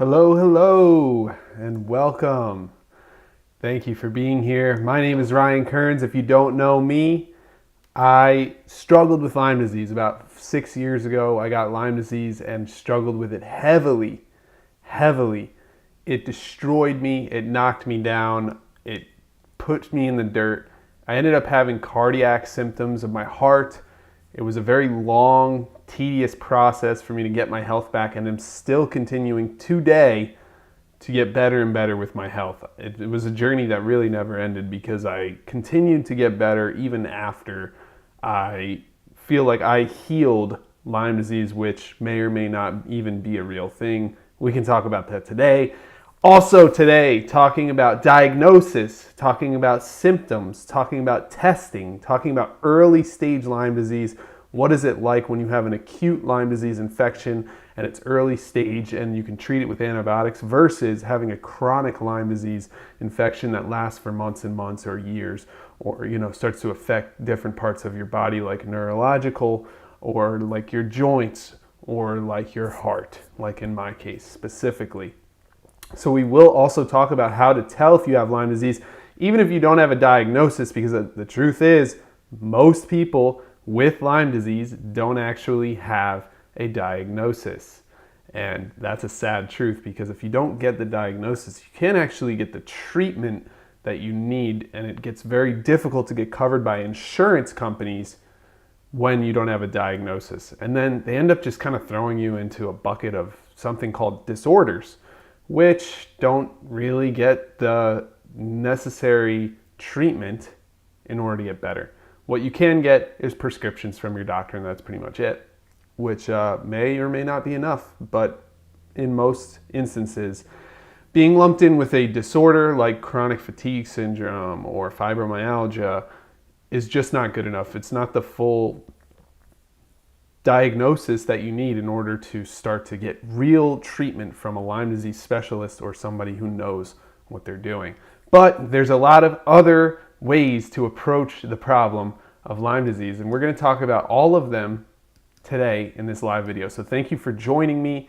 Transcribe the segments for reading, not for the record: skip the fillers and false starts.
Hello, hello, and welcome. Thank you for being here. My name is Ryan Kearns. If you don't know me, I struggled with Lyme disease about 6 years ago. I got Lyme disease and struggled with it heavily. It destroyed me. It knocked me down. It put me in the dirt. I ended up having cardiac symptoms of my heart. It was a very long, tedious process for me to get my health back, and I'm still continuing today to get better and better with my health. It was a journey that really never ended because I continued to get better even after I feel like I healed Lyme disease, which may or may not even be a real thing. We can talk about that today. Also today, talking about diagnosis, talking about symptoms, talking about testing, talking about early stage Lyme disease. What is it like when you have an acute Lyme disease infection and it's early stage and you can treat it with antibiotics versus having a chronic Lyme disease infection that lasts for months and months or years, or starts to affect different parts of your body like neurological or like your joints or like your heart, like in my case specifically. So we will also talk about how to tell if you have Lyme disease, even if you don't have a diagnosis, because the truth is most people with Lyme disease don't actually have a diagnosis. And that's a sad truth, because if you don't get the diagnosis, you can't actually get the treatment that you need, and it gets very difficult to get covered by insurance companies when you don't have a diagnosis. And then they end up just kind of throwing you into a bucket of something called disorders, which don't really get the necessary treatment in order to get better. What you can get is prescriptions from your doctor, and that's pretty much it, which may or may not be enough. But in most instances, being lumped in with a disorder like chronic fatigue syndrome or fibromyalgia is just not good enough. It's not the full diagnosis that you need in order to start to get real treatment from a Lyme disease specialist or somebody who knows what they're doing. But there's a lot of other ways to approach the problem of Lyme disease, and we're going to talk about all of them today in this live video. So thank you for joining me.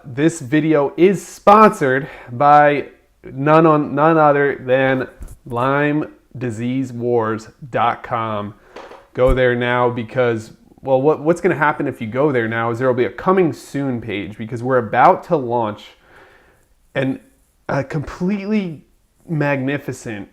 This video is sponsored by none other than LymeDiseaseWars.com. Go there now because, well, what's going to happen if you go there now is there will be a coming soon page, because we're about to launch a completely magnificent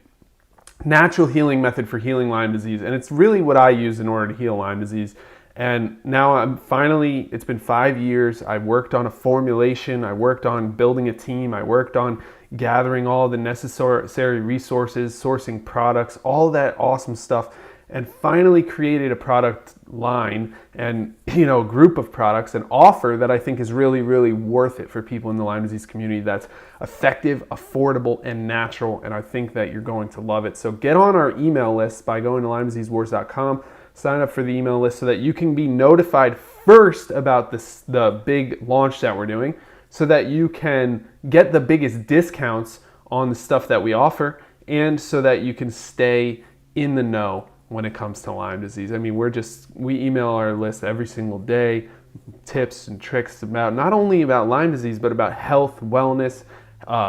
natural healing method for healing Lyme disease. And it's really what I use in order to heal Lyme disease. And now it's been 5 years. I've worked on a formulation. I worked on building a team. I worked on gathering all the necessary resources, sourcing products, all that awesome stuff, and finally created a product line and a group of products, an offer that I think is really, really worth it for people in the Lyme disease community, that's effective, affordable, and natural. And I think that you're going to love it. So get on our email list by going to LymeDiseaseWars.com. Sign up for the email list so that you can be notified first about the big launch that we're doing, so that you can get the biggest discounts on the stuff that we offer, and so that you can stay in the know when it comes to Lyme disease. I mean, we email our list every single day, tips and tricks about not only about Lyme disease, but about health, wellness,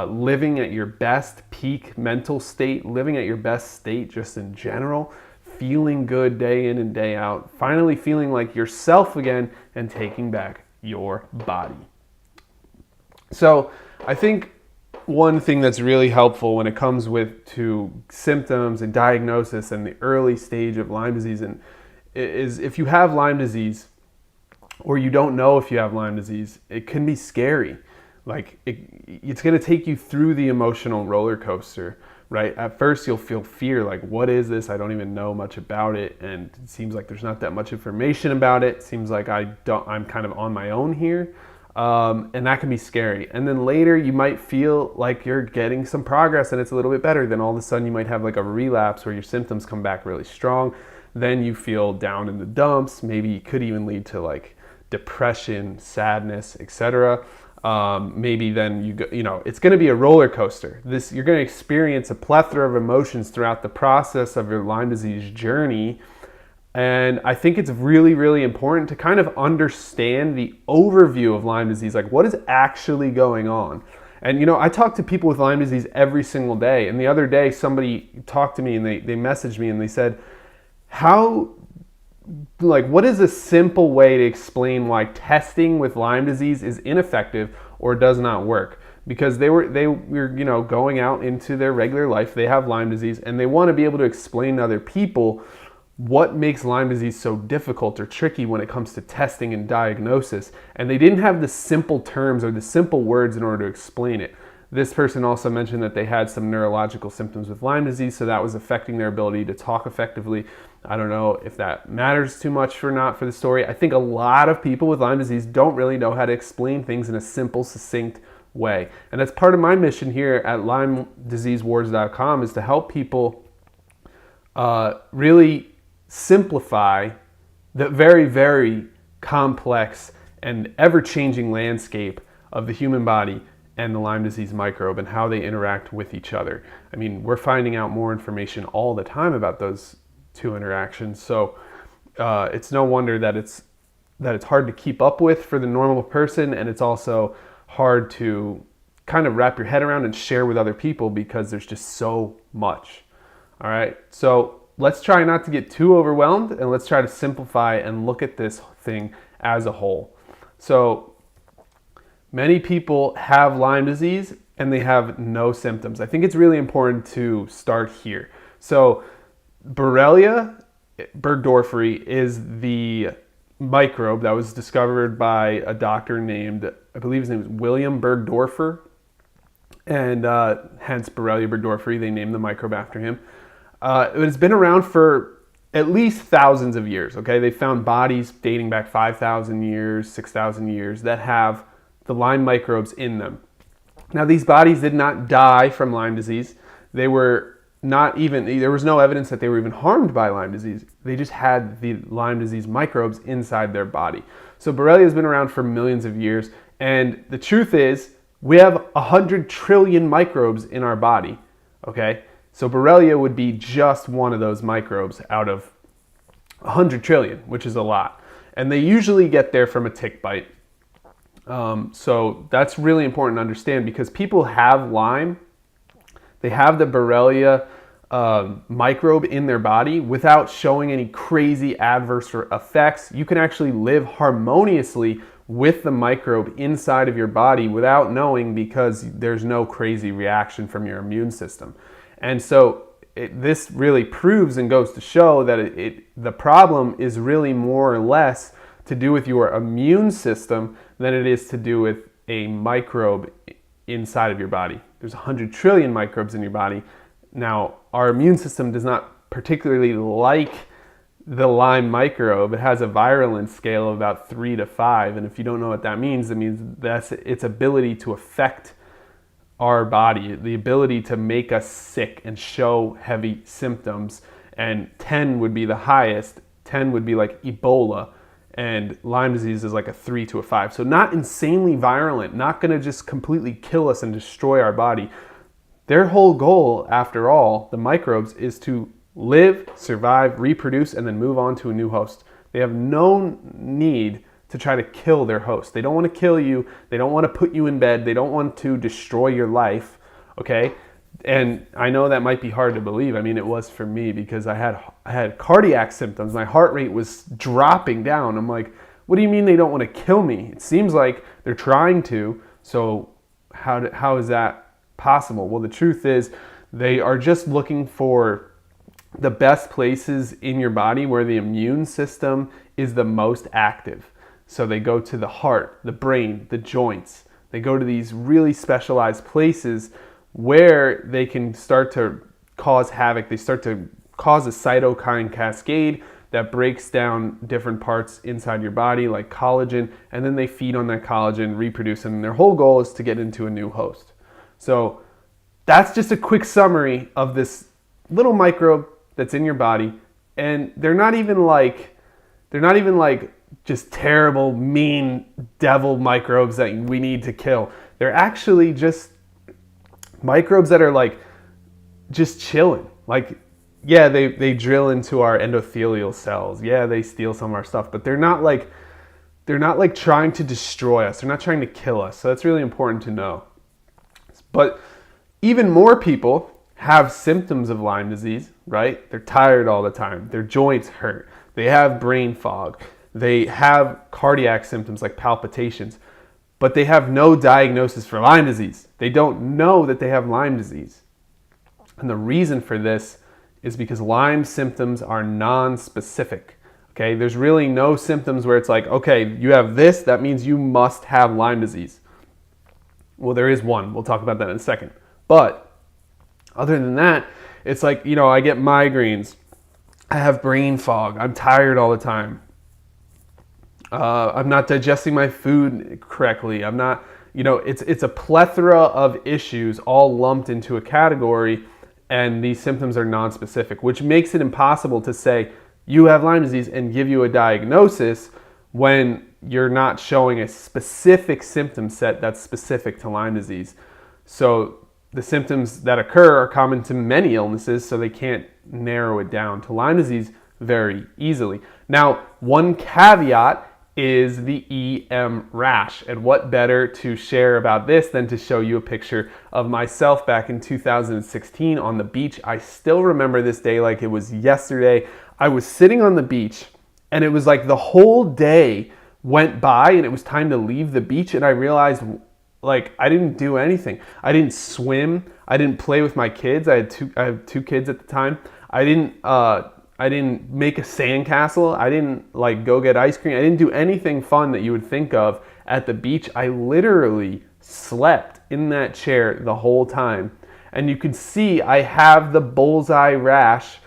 living at your best peak mental state, living at your best state just in general, feeling good day in and day out, finally feeling like yourself again, and taking back your body. So I think one thing that's really helpful when it comes to symptoms and diagnosis and the early stage of Lyme disease is if you have Lyme disease, or you don't know if you have Lyme disease, it can be scary. Like it's going to take you through the emotional roller coaster, right? At first you'll feel fear, like, what is this? I don't even know much about it, and it seems like there's not that much information about it. It seems like I'm kind of on my own here. And that can be scary. And then later you might feel like you're getting some progress and it's a little bit better. Then all of a sudden you might have like a relapse where your symptoms come back really strong. Then you feel down in the dumps. Maybe it could even lead to like depression, sadness, etc. Maybe then it's going to be a roller coaster. You're going to experience a plethora of emotions throughout the process of your Lyme disease journey. And I think it's really, really important to kind of understand the overview of Lyme disease, like what is actually going on. And I talk to people with Lyme disease every single day. And the other day, somebody talked to me and they messaged me and they said, what is a simple way to explain why testing with Lyme disease is ineffective or does not work? Because they were going out into their regular life, they have Lyme disease, and they want to be able to explain to other people what makes Lyme disease so difficult or tricky when it comes to testing and diagnosis. And they didn't have the simple terms or the simple words in order to explain it. This person also mentioned that they had some neurological symptoms with Lyme disease, so that was affecting their ability to talk effectively. I don't know if that matters too much or not for the story. I think a lot of people with Lyme disease don't really know how to explain things in a simple, succinct way. And that's part of my mission here at LymeDiseaseWars.com, is to help people really simplify the very, very complex and ever-changing landscape of the human body and the Lyme disease microbe and how they interact with each other. I mean, we're finding out more information all the time about those two interactions. So it's no wonder that it's hard to keep up with for the normal person, and it's also hard to kind of wrap your head around and share with other people because there's just so much. All right, so let's try not to get too overwhelmed, and let's try to simplify and look at this thing as a whole. So many people have Lyme disease and they have no symptoms. I think it's really important to start here. So Borrelia burgdorferi is the microbe that was discovered by a doctor named, I believe his name is William Burgdorfer, and hence Borrelia burgdorferi, they named the microbe after him. It has been around for at least thousands of years, okay? They found bodies dating back 5,000 years, 6,000 years that have the Lyme microbes in them. Now, these bodies did not die from Lyme disease. They were not even, there was no evidence that they were even harmed by Lyme disease. They just had the Lyme disease microbes inside their body. So Borrelia has been around for millions of years, and the truth is, we have 100 trillion microbes in our body, okay? So Borrelia would be just one of those microbes out of 100 trillion, which is a lot. And they usually get there from a tick bite. So that's really important to understand, because people have Lyme, they have the Borrelia microbe in their body without showing any crazy adverse effects. You can actually live harmoniously with the microbe inside of your body without knowing, because there's no crazy reaction from your immune system. And so this really proves and goes to show that the problem is really more or less to do with your immune system than it is to do with a microbe inside of your body. There's 100 trillion microbes in your body. Now, our immune system does not particularly like the Lyme microbe. It has a virulence scale of about 3 to 5, and if you don't know what that means, it means that's its ability to affect our body, the ability to make us sick and show heavy symptoms. And 10 would be the highest. 10 would be like Ebola, and Lyme disease is like a 3 to a 5. So not insanely virulent, not going to just completely kill us and destroy our body. Their whole goal, after all, the microbes, is to live, survive, reproduce, and then move on to a new host. They have no need to try to kill their host. They don't want to kill you. They don't want to put you in bed. They don't want to destroy your life, okay? And I know that might be hard to believe. I mean, it was for me, because I had cardiac symptoms. My heart rate was dropping down. I'm like, what do you mean they don't want to kill me? It seems like they're trying to. So how is that possible? Well, the truth is, they are just looking for the best places in your body where the immune system is the most active. So they go to the heart, the brain, the joints. They go to these really specialized places where they can start to cause havoc. They start to cause a cytokine cascade that breaks down different parts inside your body, like collagen, and then they feed on that collagen, reproduce, and their whole goal is to get into a new host. So that's just a quick summary of this little microbe that's in your body, and they're not even like just terrible, mean devil microbes that we need to kill. They're actually just microbes that are like just chilling. Like, yeah, they drill into our endothelial cells. Yeah, they steal some of our stuff, but they're not like trying to destroy us. They're not trying to kill us. So that's really important to know. But even more people have symptoms of Lyme disease, right? They're tired all the time. Their joints hurt. They have brain fog. They have cardiac symptoms like palpitations, but they have no diagnosis for Lyme disease. They don't know that they have Lyme disease. And the reason for this is because Lyme symptoms are non-specific. Okay, there's really no symptoms where it's like, okay, you have this, that means you must have Lyme disease. Well, there is one. We'll talk about that in a second. But other than that, it's like, I get migraines. I have brain fog. I'm tired all the time. I'm not digesting my food correctly. I'm not, it's a plethora of issues all lumped into a category, and these symptoms are non-specific, which makes it impossible to say you have Lyme disease and give you a diagnosis when you're not showing a specific symptom set that's specific to Lyme disease. So the symptoms that occur are common to many illnesses, so they can't narrow it down to Lyme disease very easily. Now, one caveat is the EM rash. And what better to share about this than to show you a picture of myself back in 2016 on the beach. I still remember this day like it was yesterday. I was sitting on the beach, and it was like the whole day went by and it was time to leave the beach, and I realized like I didn't do anything. I didn't swim. I didn't play with my kids. I have two kids at the time. I didn't make a sandcastle. I didn't like go get ice cream. I didn't do anything fun that you would think of at the beach. I literally slept in that chair the whole time. And you can see I have the bullseye rash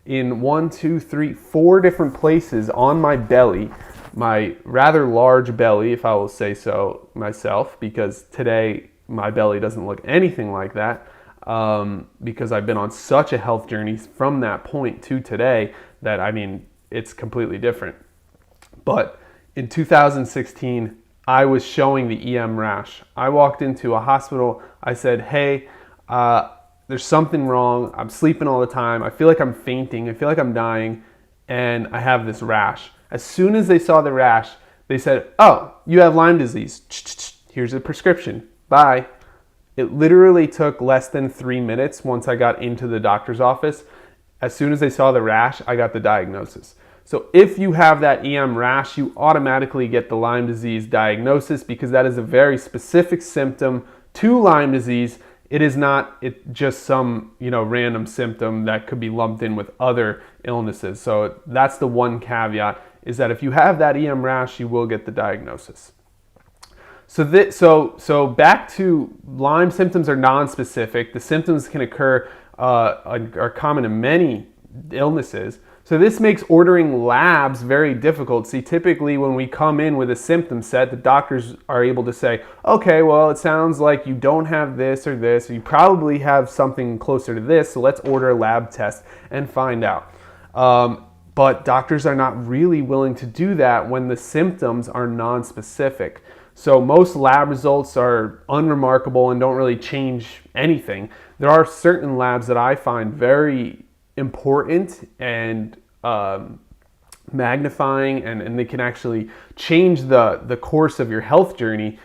in 4 different places on my belly, my rather large belly, if I will say so myself, because today my belly doesn't look anything like that. Because I've been on such a health journey from that point to today that, it's completely different. But in 2016, I was showing the EM rash. I walked into a hospital. I said, hey, there's something wrong. I'm sleeping all the time. I feel like I'm fainting. I feel like I'm dying. And I have this rash. As soon as they saw the rash, they said, oh, you have Lyme disease. Here's a prescription. Bye. It literally took less than 3 minutes once I got into the doctor's office. As soon as they saw the rash, I got the diagnosis. So if you have that EM rash, you automatically get the Lyme disease diagnosis because that is a very specific symptom to Lyme disease. It is not just some random symptom that could be lumped in with other illnesses. So that's the one caveat, is that if you have that EM rash, you will get the diagnosis. So back to Lyme symptoms are non-specific. The symptoms can occur, are common in many illnesses. So this makes ordering labs very difficult. See, typically when we come in with a symptom set, the doctors are able to say, okay, well, it sounds like you don't have this or this, or you probably have something closer to this, so let's order a lab test and find out. But doctors are not really willing to do that when the symptoms are non-specific. So most lab results are unremarkable and don't really change anything. There are certain labs that I find very important and magnifying, and they can actually change the course of your health journey.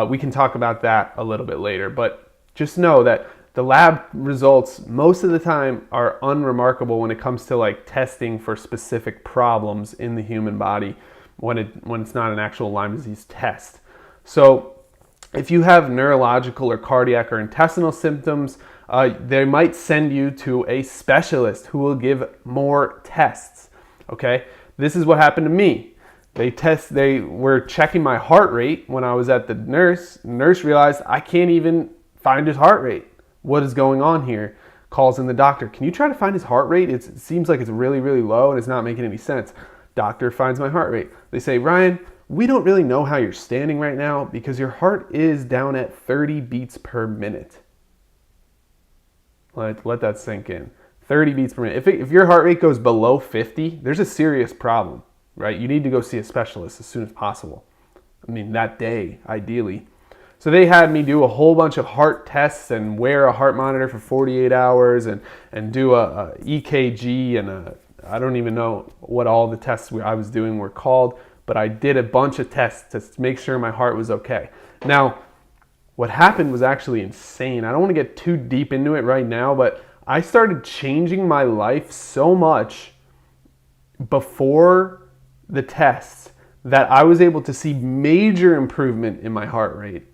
We can talk about that a little bit later, but just know that the lab results most of the time are unremarkable when it comes to like testing for specific problems in the human body when it's not an actual Lyme disease test. So if you have neurological or cardiac or intestinal symptoms, they might send you to a specialist who will give more tests. Okay, this is what happened to me. They were checking my heart rate when I was at the nurse. The nurse realized I can't even find his heart rate. What is going on here? Calls in the doctor. Can you try to find his heart rate? It seems like it's really, really low and it's not making any sense. Doctor finds my heart rate. They say, Ryan, we don't really know how you're standing right now because your heart is down at 30 beats per minute. Let that sink in. 30 beats per minute. If your heart rate goes below 50, there's a serious problem, right? You need to go see a specialist as soon as possible. That day, ideally. So they had me do a whole bunch of heart tests and wear a heart monitor for 48 hours and do a EKG and I don't even know what all the tests I was doing were called, but I did a bunch of tests to make sure my heart was okay. Now, what happened was actually insane. I don't want to get too deep into it right now, but I started changing my life so much before the tests that I was able to see major improvement in my heart rate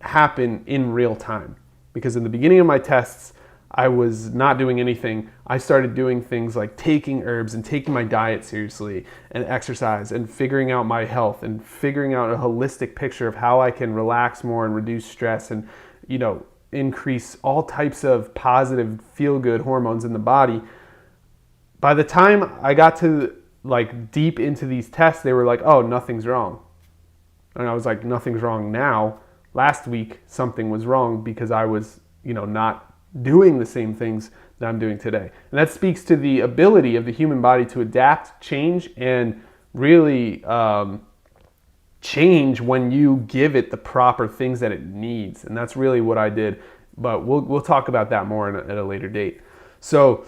happen in real time. Because in the beginning of my tests, I was not doing anything. I started doing things like taking herbs and taking my diet seriously and exercise and figuring out my health and figuring out a holistic picture of how I can relax more and reduce stress and, increase all types of positive feel-good hormones in the body. By the time I got to deep into these tests, they were like, oh, nothing's wrong. And I was like, nothing's wrong now. Last week, something was wrong because I was, not doing the same things that I'm doing today. And that speaks to the ability of the human body to adapt, change, and really change when you give it the proper things that it needs. And that's really what I did. But we'll talk about that more at a later date. So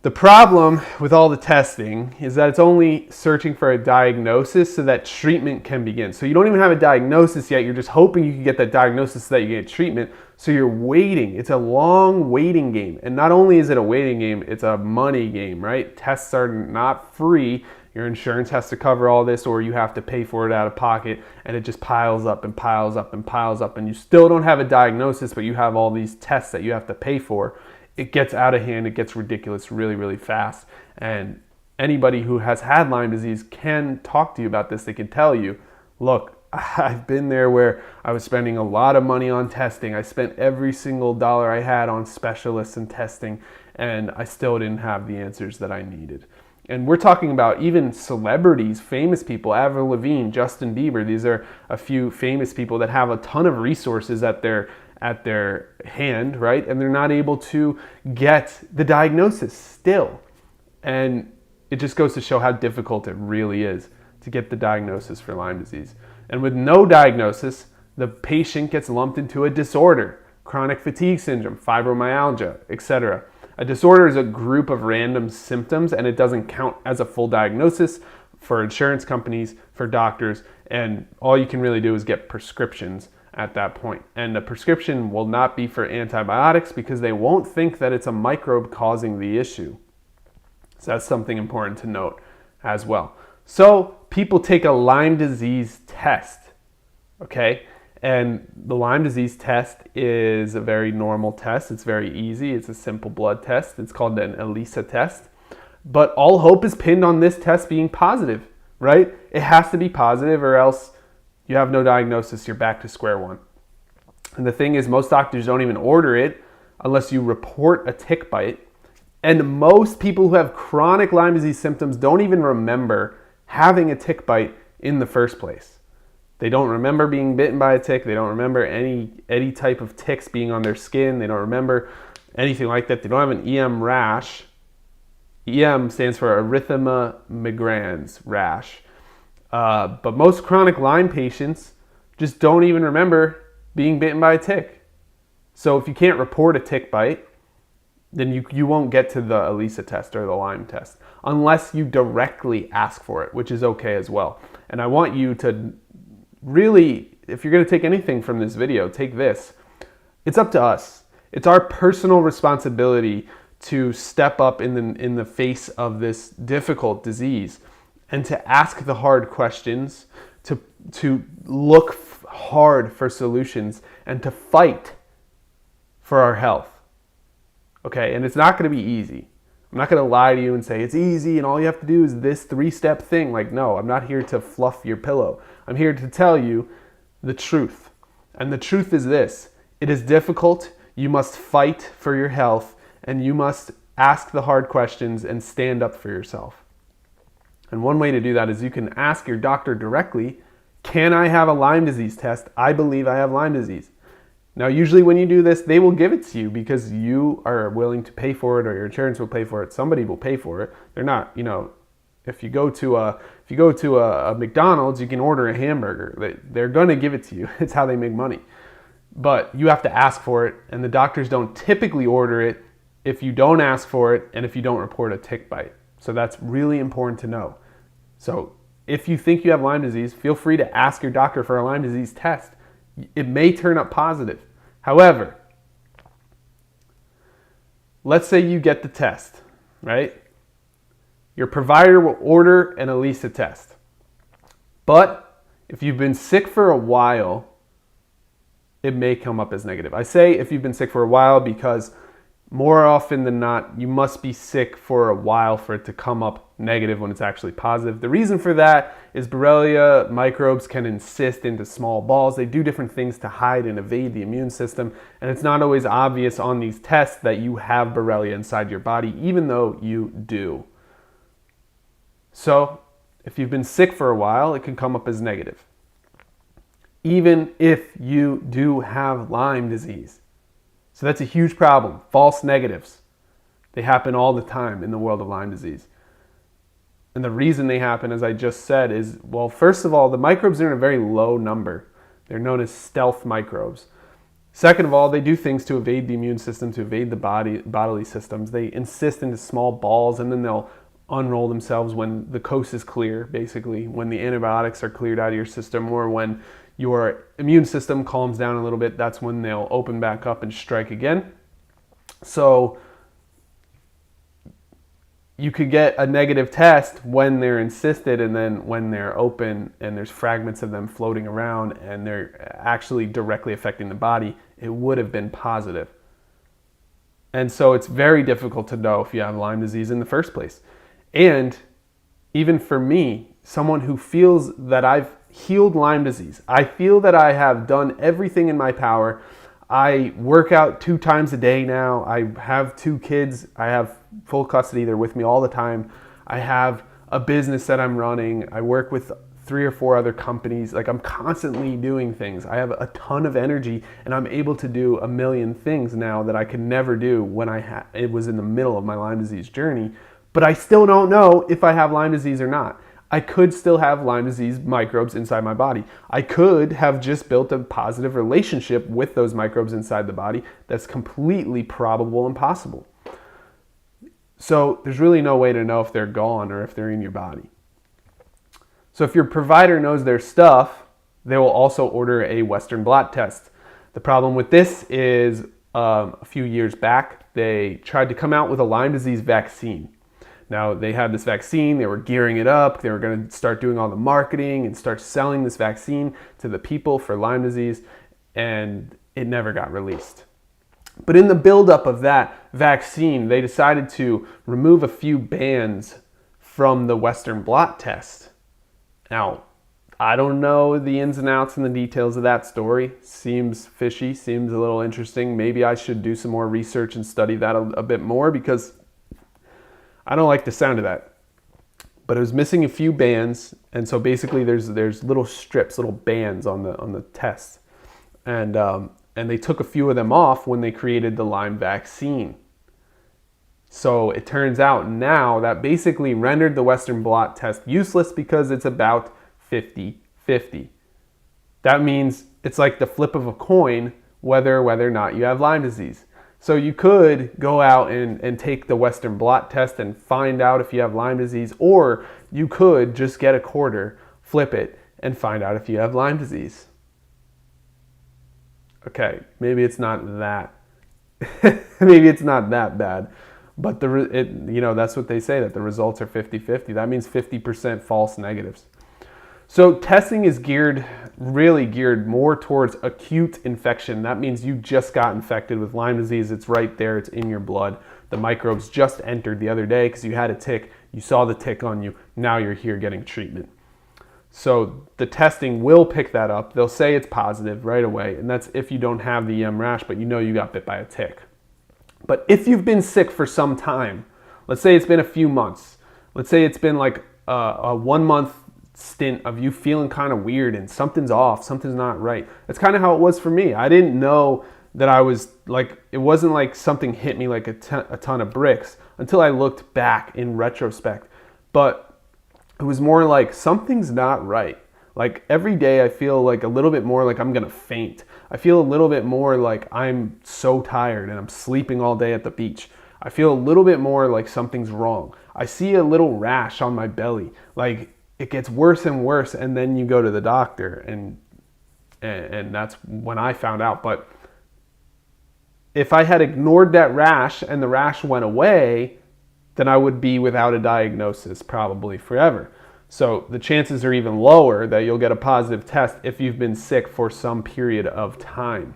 the problem with all the testing is that it's only searching for a diagnosis so that treatment can begin. So you don't even have a diagnosis yet. You're just hoping you can get that diagnosis so that you get treatment. So you're waiting. It's a long waiting game. And not only is it a waiting game, it's a money game, right? Tests are not free. Your insurance has to cover all this, or you have to pay for it out of pocket, and it just piles up and piles up and piles up, and you still don't have a diagnosis, but you have all these tests that you have to pay for. It gets out of hand, it gets ridiculous really, really fast. And anybody who has had Lyme disease can talk to you about this. They can tell you, look, I've been there where I was spending a lot of money on testing. I spent every single dollar I had on specialists and testing, and I still didn't have the answers that I needed. And we're talking about even celebrities, famous people, Avril Lavigne, Justin Bieber. These are a few famous people that have a ton of resources at their hand, right? And they're not able to get the diagnosis still. And it just goes to show how difficult it really is to get the diagnosis for Lyme disease. And with no diagnosis, the patient gets lumped into a disorder, chronic fatigue syndrome, fibromyalgia, etc. A disorder is a group of random symptoms, and it doesn't count as a full diagnosis for insurance companies, for doctors, and all you can really do is get prescriptions at that point. And the prescription will not be for antibiotics because they won't think that it's a microbe causing the issue. So that's something important to note as well. So people take a Lyme disease test, okay? And the Lyme disease test is a very normal test. It's very easy. It's a simple blood test. It's called an ELISA test. But all hope is pinned on this test being positive, right? It has to be positive or else you have no diagnosis. You're back to square one. And the thing is, most doctors don't even order it unless you report a tick bite. And most people who have chronic Lyme disease symptoms don't even remember having a tick bite in the first place. They don't remember being bitten by a tick. They don't remember any type of ticks being on their skin. They don't remember anything like that. They don't have an EM rash. EM stands for erythema migrans rash. But most chronic Lyme patients just don't even remember being bitten by a tick. So if you can't report a tick bite, then you won't get to the ELISA test or the Lyme test unless you directly ask for it, which is okay as well. And I want you to really, if you're going to take anything from this video, take this. It's up to us. It's our personal responsibility to step up in the face of this difficult disease and to ask the hard questions, to look hard for solutions, and to fight for our health. Okay, and it's not going to be easy. I'm not going to lie to you and say it's easy and all you have to do is this 3-step thing. Like, no, I'm not here to fluff your pillow. I'm here to tell you the truth. And the truth is this: it is difficult. You must fight for your health, and you must ask the hard questions and stand up for yourself. And one way to do that is you can ask your doctor directly, can I have a Lyme disease test? I believe I have Lyme disease. Now, usually when you do this, they will give it to you because you are willing to pay for it, or your insurance will pay for it. Somebody will pay for it. They're not, If you go to a McDonald's, you can order a hamburger. They're going to give it to you. It's how they make money. But you have to ask for it, and the doctors don't typically order it if you don't ask for it and if you don't report a tick bite. So that's really important to know. So if you think you have Lyme disease, feel free to ask your doctor for a Lyme disease test. It may turn up positive. However, let's say you get the test, right? Your provider will order an ELISA test. But if you've been sick for a while, it may come up as negative. I say if you've been sick for a while because more often than not, you must be sick for a while for it to come up negative when it's actually positive. The reason for that is Borrelia microbes can encyst into small balls. They do different things to hide and evade the immune system, and it's not always obvious on these tests that you have Borrelia inside your body, even though you do. So if you've been sick for a while, it can come up as negative, even if you do have Lyme disease. So that's a huge problem. False negatives. They happen all the time in the world of Lyme disease. And the reason they happen, as I just said, is, well, first of all, the microbes are in a very low number. They're known as stealth microbes. Second of all, they do things to evade the immune system, to evade the bodily systems. They encyst into small balls, and then they'll unroll themselves when the coast is clear, basically, when the antibiotics are cleared out of your system, or when your immune system calms down a little bit. That's when they'll open back up and strike again. So you could get a negative test when they're encysted, and then when they're open and there's fragments of them floating around and they're actually directly affecting the body, it would have been positive. And so it's very difficult to know if you have Lyme disease in the first place. And even for me, someone who feels that I've healed Lyme disease, I feel that I have done everything in my power. I work out 2 times a day now. I have 2 kids. I have full custody. They're with me all the time. I have a business that I'm running. I work with 3 or 4 other companies. Like, I'm constantly doing things. I have a ton of energy, and I'm able to do a million things now that I could never do when it was in the middle of my Lyme disease journey. But I still don't know if I have Lyme disease or not. I could still have Lyme disease microbes inside my body. I could have just built a positive relationship with those microbes inside the body. That's completely probable and possible. So there's really no way to know if they're gone or if they're in your body. So if your provider knows their stuff, they will also order a Western blot test. The problem with this is a few years back, they tried to come out with a Lyme disease vaccine. Now, they had this vaccine, they were gearing it up, they were going to start doing all the marketing and start selling this vaccine to the people for Lyme disease, and it never got released. But in the buildup of that vaccine, they decided to remove a few bands from the Western blot test. Now, I don't know the ins and outs and the details of that story. Seems fishy, seems a little interesting. Maybe I should do some more research and study that a bit more, because I don't like the sound of that. But it was missing a few bands, and so basically there's little strips, little bands on the test, and they took a few of them off when they created the Lyme vaccine. So it turns out now that basically rendered the Western blot test useless, because it's about 50-50. That means it's like the flip of a coin whether or not you have Lyme disease. So you could go out and take the Western blot test and find out if you have Lyme disease, or you could just get a quarter, flip it, and find out if you have Lyme disease. Okay, maybe it's not that maybe it's not that bad, but that's what they say, that the results are 50-50. That means 50% false negatives. So testing is really geared more towards acute infection. That means you just got infected with Lyme disease. It's right there. It's in your blood. The microbes just entered the other day because you had a tick. You saw the tick on you. Now you're here getting treatment. So the testing will pick that up. They'll say it's positive right away, and that's if you don't have the EM rash, but you know you got bit by a tick. But if you've been sick for some time, let's say it's been a few months. Let's say it's been like a 1 month stint of you feeling kind of weird and something's off, something's not right. That's kind of how it was for me. I didn't know that I was like, it wasn't like something hit me like a ton of bricks until I looked back in retrospect. But It was more like something's not right. Like every day I feel like a little bit more like I'm gonna faint. I feel a little bit more like I'm so tired and I'm sleeping all day at the beach. I feel a little bit more like something's wrong. I see a little rash on my belly. Like it gets worse and worse, and then you go to the doctor, and that's when I found out. But if I had ignored that rash and the rash went away, then I would be without a diagnosis probably forever. So the chances are even lower that you'll get a positive test if you've been sick for some period of time.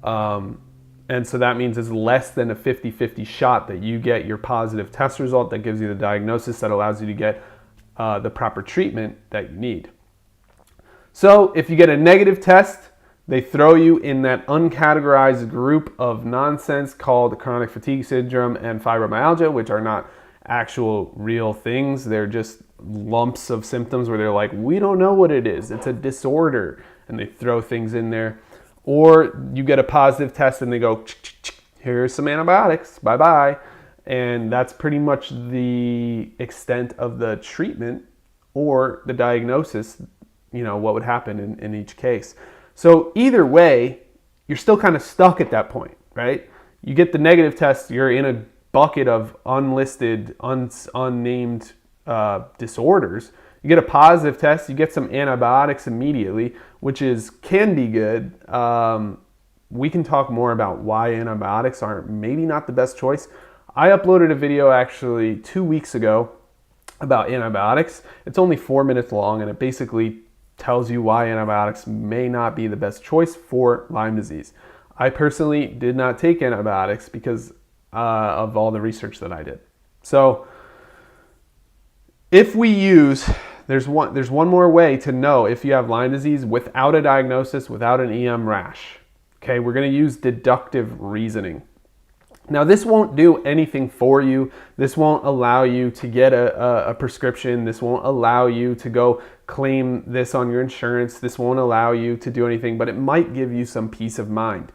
And so that means it's less than a 50-50 shot that you get your positive test result that gives you the diagnosis that allows you to get the proper treatment that you need. So if you get a negative test, they throw you in that uncategorized group of nonsense called chronic fatigue syndrome and fibromyalgia, which are not actual real things. They're just lumps of symptoms where they're like, we don't know what it is. It's a disorder. And they throw things in there. Or you get a positive test and they go, here's some antibiotics, bye-bye. And that's pretty much the extent of the treatment or the diagnosis, what would happen in each case. So either way, you're still kind of stuck at that point, right? You get the negative test, you're in a bucket of unlisted, unnamed disorders. You get a positive test, you get some antibiotics immediately, which can be good. We can talk more about why antibiotics are maybe not the best choice. I uploaded a video actually 2 weeks ago about antibiotics. It's only 4 minutes long, and it basically tells you why antibiotics may not be the best choice for Lyme disease. I personally did not take antibiotics because of all the research that I did. So if we there's one more way to know if you have Lyme disease without a diagnosis, without an EM rash. Okay, we're going to use deductive reasoning. Now, this won't do anything for you. This won't allow you to get a prescription. This won't allow you to go claim this on your insurance. This won't allow you to do anything, but it might give you some peace of mind.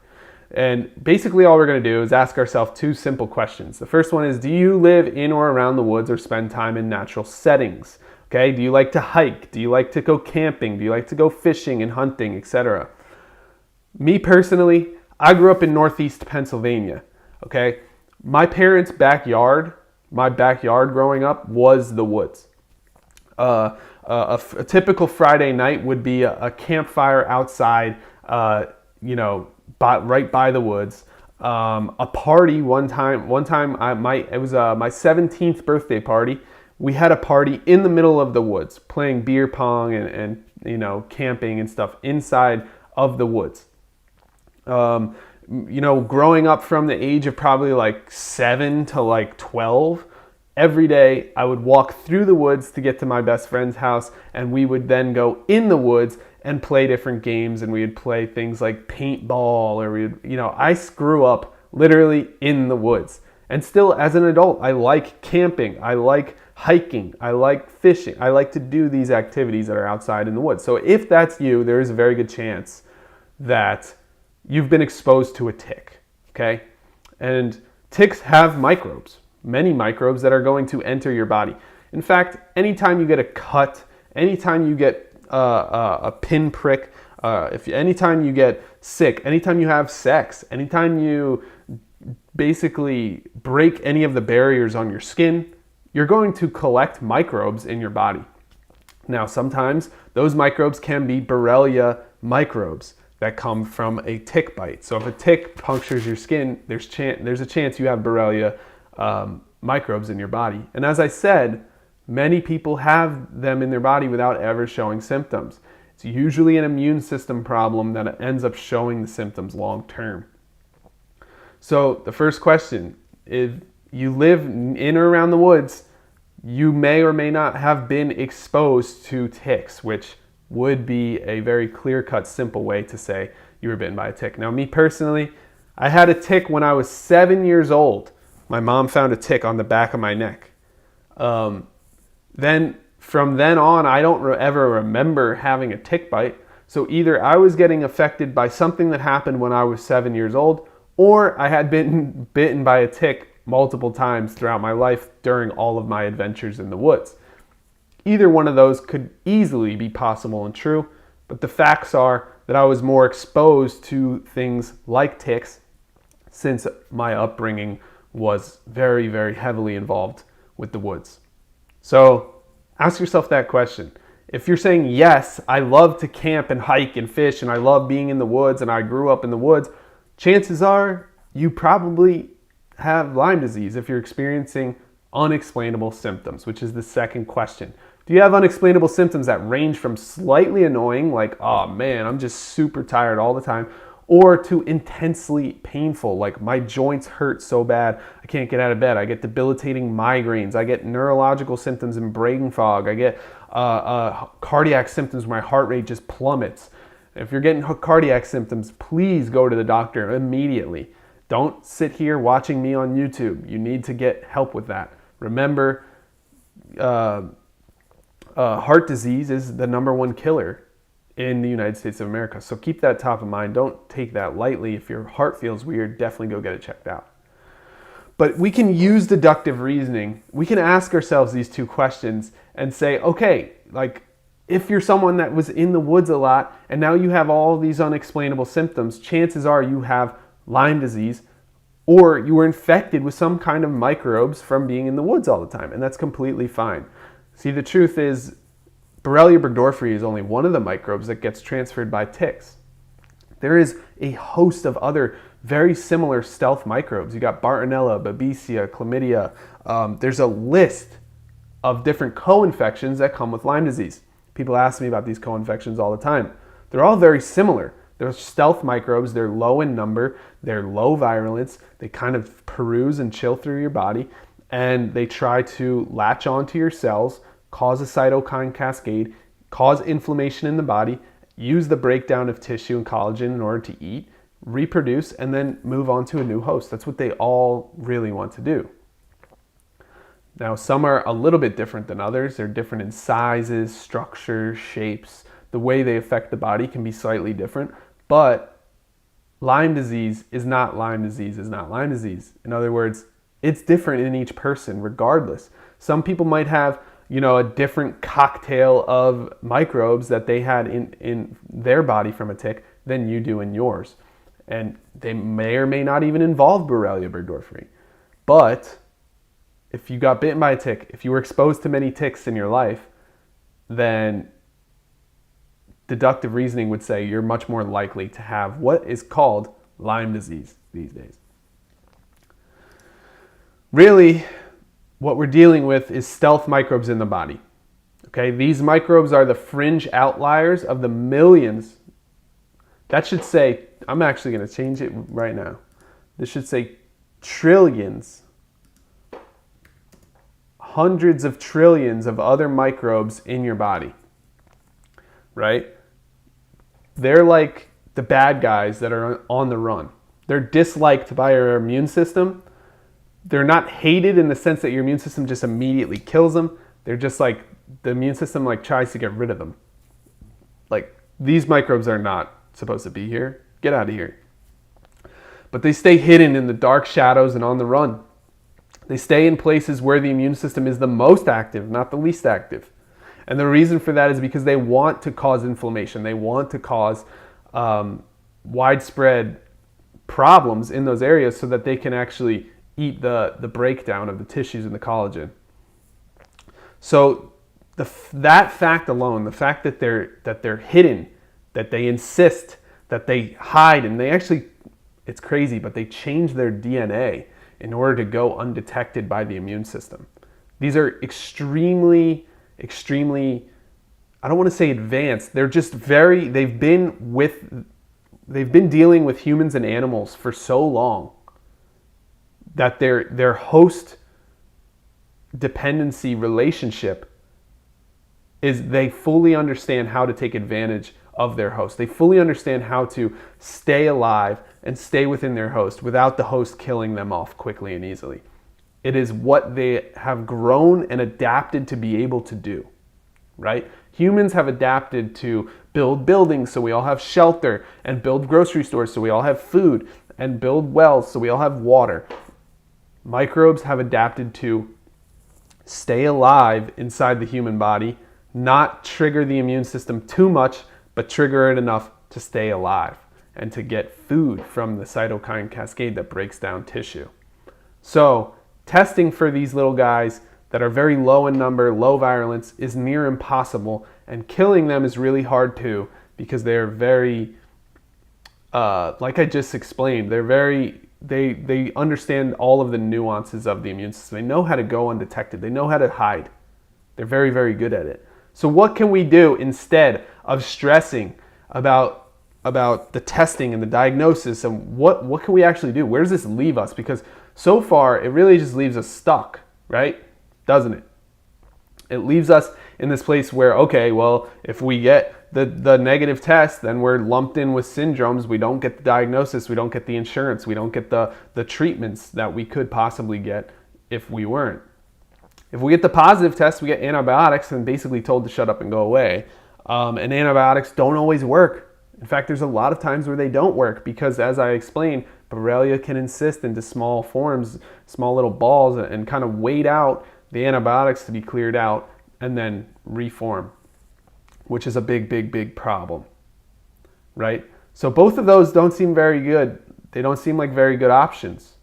And basically all we're going to do is ask ourselves 2 simple questions. The first one is, do you live in or around the woods or spend time in natural settings? Okay, do you like to hike? Do you like to go camping? Do you like to go fishing and hunting, etc.? Me personally, I grew up in Northeast Pennsylvania. Okay, my parents' backyard, my backyard growing up was the woods. A typical Friday night would be a campfire outside, right by the woods. A party one time it was my 17th birthday party. We had a party in the middle of the woods, playing beer pong and camping and stuff inside of the woods. Growing up from the age of probably like 7 to like 12, every day I would walk through the woods to get to my best friend's house, and we would then go in the woods and play different games, and we would play things like paintball, or I grew up literally in the woods. And still as an adult, I like camping, I like hiking, I like fishing, I like to do these activities that are outside in the woods. So if that's you, there is a very good chance that you've been exposed to a tick, okay? And ticks have microbes, many microbes that are going to enter your body. In fact, anytime you get a cut, anytime you get a pin prick, anytime you get sick, anytime you have sex, anytime you basically break any of the barriers on your skin, you're going to collect microbes in your body. Now, sometimes those microbes can be Borrelia microbes that come from a tick bite. So if a tick punctures your skin, there's a chance you have Borrelia microbes in your body. And as I said, many people have them in their body without ever showing symptoms. It's usually an immune system problem that ends up showing the symptoms long term. So the first question, if you live in or around the woods, you may or may not have been exposed to ticks, which would be a very clear-cut, simple way to say you were bitten by a tick. Now, me personally, I had a tick when I was 7 years old. My mom found a tick on the back of my neck. Then from then on, I don't ever remember having a tick bite. So either I was getting affected by something that happened when I was 7 years old, or I had been bitten by a tick multiple times throughout my life during all of my adventures in the woods. Either one of those could easily be possible and true, but the facts are that I was more exposed to things like ticks since my upbringing was very, very heavily involved with the woods. So ask yourself that question. If you're saying, yes, I love to camp and hike and fish and I love being in the woods and I grew up in the woods, chances are you probably have Lyme disease if you're experiencing unexplainable symptoms, which is the second question. Do you have unexplainable symptoms that range from slightly annoying, like, oh man, I'm just super tired all the time, or to intensely painful, like my joints hurt so bad I can't get out of bed, I get debilitating migraines, I get neurological symptoms and brain fog, I get cardiac symptoms where my heart rate just plummets. If you're getting cardiac symptoms, please go to the doctor immediately. Don't sit here watching me on YouTube. You need to get help with that. Remember, heart disease is the #1 killer in the United States of America. So keep that top of mind. Don't take that lightly. If your heart feels weird, definitely go get it checked out. But we can use deductive reasoning. We can ask ourselves these two questions and say, okay, like if you're someone that was in the woods a lot and now you have all these unexplainable symptoms, chances are you have Lyme disease or you were infected with some kind of microbes from being in the woods all the time, and that's completely fine. See, the truth is, Borrelia burgdorferi is only one of the microbes that gets transferred by ticks. There is a host of other very similar stealth microbes. You got Bartonella, Babesia, Chlamydia. There's a list of different co-infections that come with Lyme disease. People ask me about these co-infections all the time. They're all very similar. They're stealth microbes. They're low in number. They're low virulence. They kind of peruse and chill through your body, and they try to latch onto your cells, cause a cytokine cascade, cause inflammation in the body, use the breakdown of tissue and collagen in order to eat, reproduce, and then move on to a new host. That's what they all really want to do. Now, some are a little bit different than others. They're different in sizes, structures, shapes. The way they affect the body can be slightly different, but Lyme disease is not Lyme disease is not Lyme disease. In other words, it's different in each person regardless. Some people might have, a different cocktail of microbes that they had in their body from a tick than you do in yours. And they may or may not even involve Borrelia burgdorferi. But if you got bitten by a tick, if you were exposed to many ticks in your life, then deductive reasoning would say you're much more likely to have what is called Lyme disease these days. Really, what we're dealing with is stealth microbes in the body. Okay, these microbes are the fringe outliers of the millions. That should say, I'm actually going to change it right now. This should say trillions, hundreds of trillions of other microbes in your body, right? They're like the bad guys that are on the run. They're disliked by your immune system. They're not hated in the sense that your immune system just immediately kills them. They're just like, the immune system like tries to get rid of them. Like, these microbes are not supposed to be here. Get out of here. But they stay hidden in the dark shadows and on the run. They stay in places where the immune system is the most active, not the least active. And the reason for that is because they want to cause inflammation. They want to cause widespread problems in those areas so that they can actually eat the breakdown of the tissues and the collagen. So that fact alone, the fact that they're hidden, that they insist, that they hide, and they actually, it's crazy, but they change their DNA in order to go undetected by the immune system. These are extremely, I don't want to say advanced. They're just they've been dealing with humans and animals for so long that their host dependency relationship is they fully understand how to take advantage of their host. They fully understand how to stay alive and stay within their host without the host killing them off quickly and easily. It is what they have grown and adapted to be able to do, right? Humans have adapted to build buildings so we all have shelter, and build grocery stores so we all have food, and build wells so we all have water. Microbes have adapted to stay alive inside the human body not trigger the immune system too much, but trigger it enough to stay alive and to get food from the cytokine cascade that breaks down tissue. So testing for these little guys that are very low in number, low virulence, is near impossible, and killing them is really hard too, because they're very, like I just explained, they understand all of the nuances of the immune system. They know how to go undetected. They know how to hide. They're very, very good at it. So what can we do instead of stressing about the testing and the diagnosis, and what can we actually do? Where does this leave us? Because so far, it really just leaves us stuck, right? Doesn't it? It leaves us in this place where, okay, well, if we get the negative test, then we're lumped in with syndromes. We don't get the diagnosis. We don't get the insurance. We don't get the treatments that we could possibly get if we weren't. If we get the positive test, we get antibiotics and basically told to shut up and go away. And antibiotics don't always work. In fact, there's a lot of times where they don't work because, as I explained, Borrelia can insist into small forms, small little balls, and kind of wait out the antibiotics to be cleared out and then reform, which is a big, big, big problem, right? So both of those don't seem very good. They don't seem like very good options.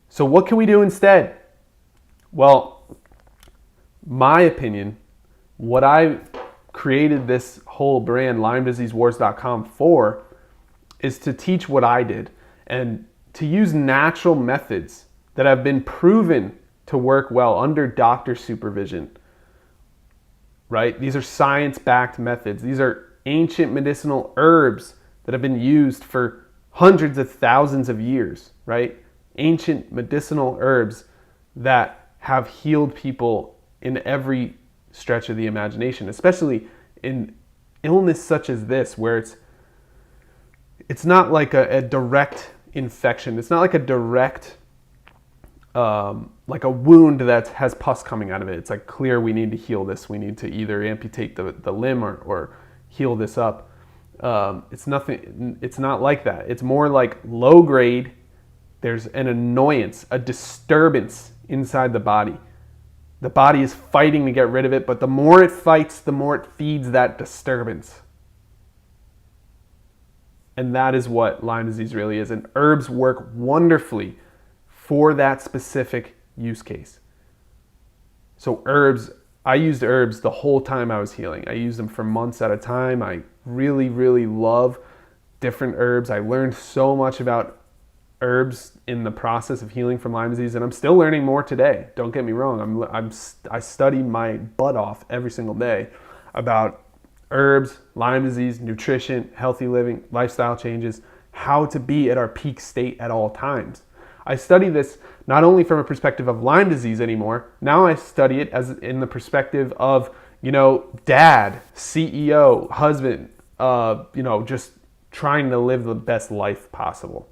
So what can we do instead? Well, my opinion, what I created this whole brand, LymeDiseaseWars.com, for, is to teach what I did and to use natural methods that have been proven to work well under doctor supervision, right? These are science-backed methods. These are ancient medicinal herbs that have been used for hundreds of thousands of years, right? Ancient medicinal herbs that have healed people in every stretch of the imagination, especially in illness such as this, where it's not like a direct infection. It's not like a direct, like a wound that has pus coming out of it. It's like clear, we need to heal this. We need to either amputate the limb or heal this up. It's not like that. It's more like low grade. There's an annoyance, a disturbance inside the body. The body is fighting to get rid of it, but the more it fights, the more it feeds that disturbance. And that is what Lyme disease really is. And herbs work wonderfully for that specific use case. So I used herbs the whole time I was healing. I used them for months at a time. I really, really love different herbs. I learned so much about herbs in the process of healing from Lyme disease, and I'm still learning more today. Don't get me wrong. I study my butt off every single day about herbs, Lyme disease, nutrition, healthy living, lifestyle changes, how to be at our peak state at all times. I study this not only from a perspective of Lyme disease anymore. Now I study it as in the perspective of, dad, CEO, husband, just trying to live the best life possible.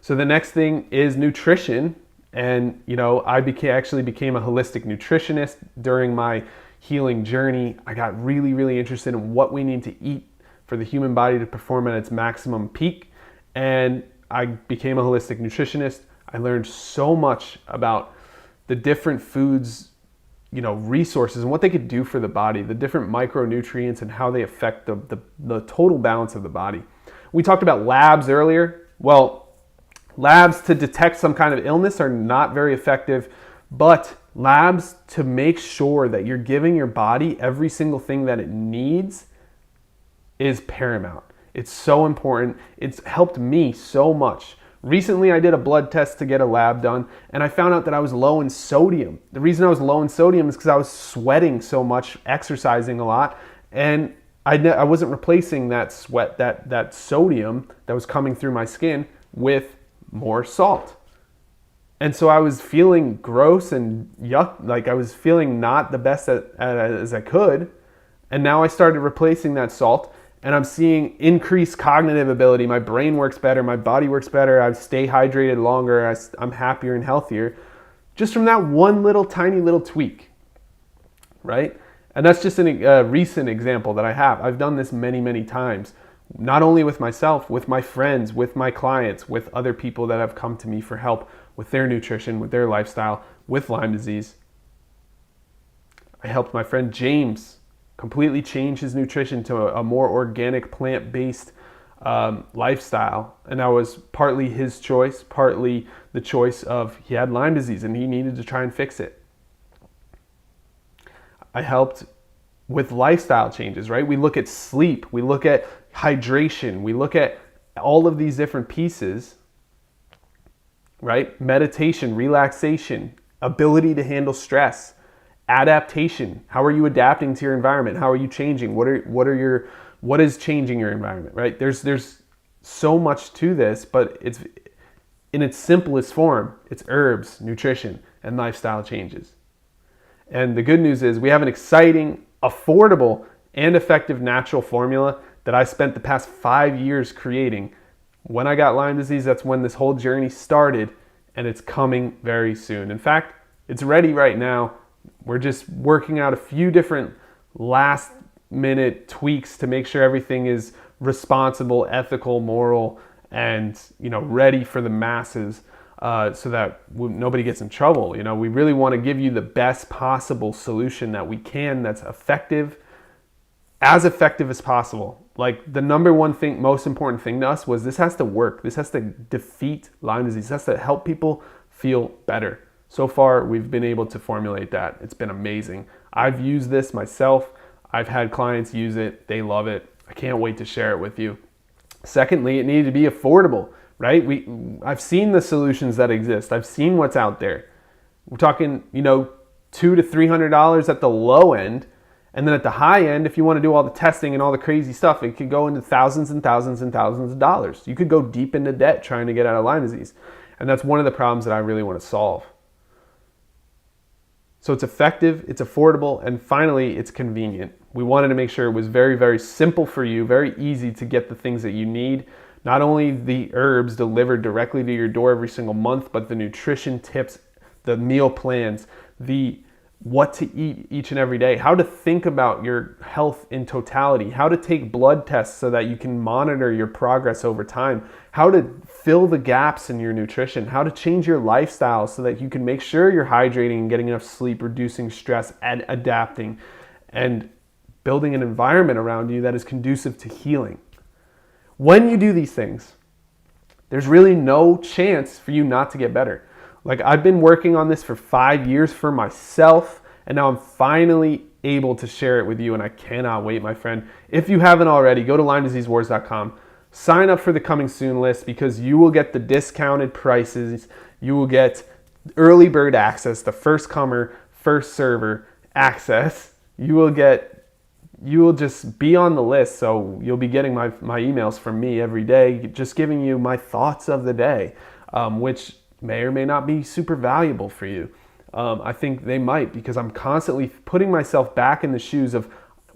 So the next thing is nutrition. And, I actually became a holistic nutritionist during my healing journey. I got really, really interested in what we need to eat for the human body to perform at its maximum peak. And I became a holistic nutritionist. I learned so much about the different foods, resources and what they could do for the body, the different micronutrients and how they affect the total balance of the body. We talked about labs earlier. Well, labs to detect some kind of illness are not very effective, but labs to make sure that you're giving your body every single thing that it needs is paramount. It's so important. It's helped me so much. Recently, I did a blood test to get a lab done, and I found out that I was low in sodium. The reason I was low in sodium is because I was sweating so much, exercising a lot, and I wasn't replacing that sweat, that sodium that was coming through my skin with more salt. And so I was feeling gross and yuck, like I was feeling not the best as I could. And now I started replacing that salt, and I'm seeing increased cognitive ability. My brain works better, my body works better, I stay hydrated longer, I'm happier and healthier, just from that one tiny little tweak, right? And that's just a recent example that I have. I've done this many, many times. Not only with myself, with my friends, with my clients, with other people that have come to me for help with their nutrition, with their lifestyle, with Lyme disease. I helped my friend James completely change his nutrition to a more organic, plant-based lifestyle. And that was partly his choice, partly the choice of he had Lyme disease and he needed to try and fix it. I helped with lifestyle changes, right? We look at sleep, we look at hydration, we look at all of these different pieces, right? Meditation, relaxation, ability to handle stress, adaptation. How are you adapting to your environment? How are you changing? What is changing your environment, right? There's so much to this, but it's in its simplest form. It's herbs, nutrition, and lifestyle changes. And the good news is we have an exciting, affordable, and effective natural formula that I spent the past 5 years creating. When I got Lyme disease, that's when this whole journey started, and it's coming very soon. In fact, it's ready right now. We're just working out a few different last minute tweaks to make sure everything is responsible, ethical, moral, and ready for the masses, so that nobody gets in trouble. We really want to give you the best possible solution that we can, that's effective, as effective as possible. Like, the number one thing, most important thing to us was this has to work. This has to defeat Lyme disease. This has to help people feel better. So far, we've been able to formulate that. It's been amazing. I've used this myself. I've had clients use it. They love it. I can't wait to share it with you. Secondly, it needed to be affordable, right? I've seen the solutions that exist. I've seen what's out there. We're talking, $200 to $300 at the low end. And then at the high end, if you want to do all the testing and all the crazy stuff, it could go into thousands and thousands and thousands of dollars. You could go deep into debt trying to get out of Lyme disease. And that's one of the problems that I really want to solve. So it's effective, it's affordable, and finally, it's convenient. We wanted to make sure it was very, very simple for you, very easy to get the things that you need. Not only the herbs delivered directly to your door every single month, but the nutrition tips, the meal plans, the what to eat each and every day, how to think about your health in totality, how to take blood tests so that you can monitor your progress over time, how to fill the gaps in your nutrition, how to change your lifestyle so that you can make sure you're hydrating and getting enough sleep, reducing stress, and adapting, and building an environment around you that is conducive to healing. When you do these things, there's really no chance for you not to get better. Like, I've been working on this for 5 years for myself, and now I'm finally able to share it with you, and I cannot wait, my friend. If you haven't already, go to LymeDiseaseWars.com. Sign up for the coming soon list, because you will get the discounted prices. You will get early bird access, the first comer, first server access. You will just be on the list, so you'll be getting my emails from me every day, just giving you my thoughts of the day, which may or may not be super valuable for you. I think they might, because I'm constantly putting myself back in the shoes of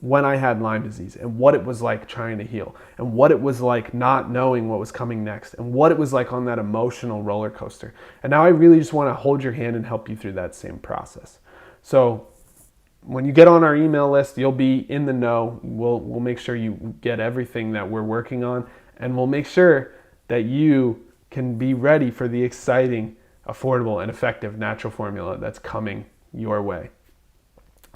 when I had Lyme disease and what it was like trying to heal, and what it was like not knowing what was coming next, and what it was like on that emotional roller coaster. And now I really just want to hold your hand and help you through that same process. So when you get on our email list, you'll be in the know. We'll make sure you get everything that we're working on, and we'll make sure that you can be ready for the exciting, affordable, and effective natural formula that's coming your way.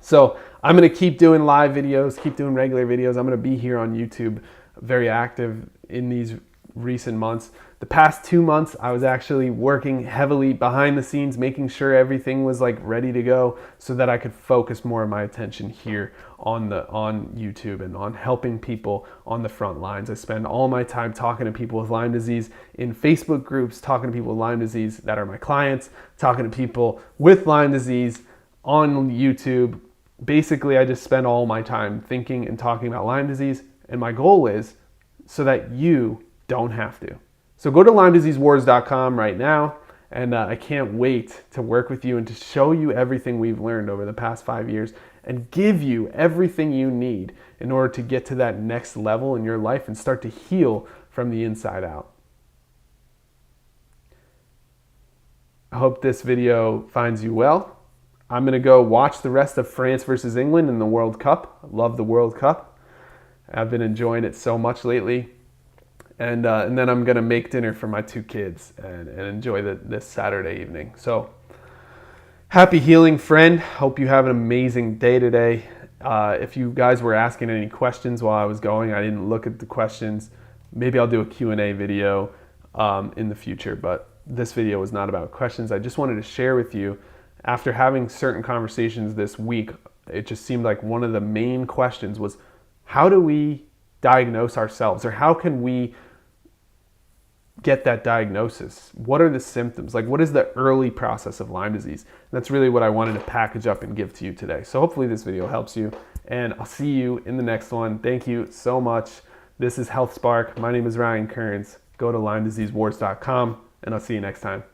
So I'm going to keep doing live videos, keep doing regular videos. I'm going to be here on YouTube, very active in these recent months. The past 2 months, I was actually working heavily behind the scenes, making sure everything was like ready to go so that I could focus more of my attention here on YouTube and on helping people on the front lines. I spend all my time talking to people with Lyme disease in Facebook groups, talking to people with Lyme disease that are my clients, talking to people with Lyme disease on YouTube. Basically, I just spend all my time thinking and talking about Lyme disease, and my goal is so that you don't have to. So go to LymeDiseaseWars.com right now, and I can't wait to work with you and to show you everything we've learned over the past 5 years and give you everything you need in order to get to that next level in your life and start to heal from the inside out. I hope this video finds you well. I'm going to go watch the rest of France versus England in the World Cup. I love the World Cup. I've been enjoying it so much lately. And then I'm going to make dinner for my 2 kids and enjoy this Saturday evening. So Happy healing, friend. Hope you have an amazing day today. If you guys were asking any questions while I was going, I didn't look at the questions. Maybe I'll do a Q&A video in the future, but this video was not about questions. I just wanted to share with you, after having certain conversations this week, it just seemed like one of the main questions was, how do we diagnose ourselves, or how can we get that diagnosis? What are the symptoms? Like, what is the early process of Lyme disease? And that's really what I wanted to package up and give to you today. So hopefully this video helps you, and I'll see you in the next one. Thank you so much. This is Health Spark. My name is Ryan Kearns. Go to LymeDiseaseWars.com, and I'll see you next time.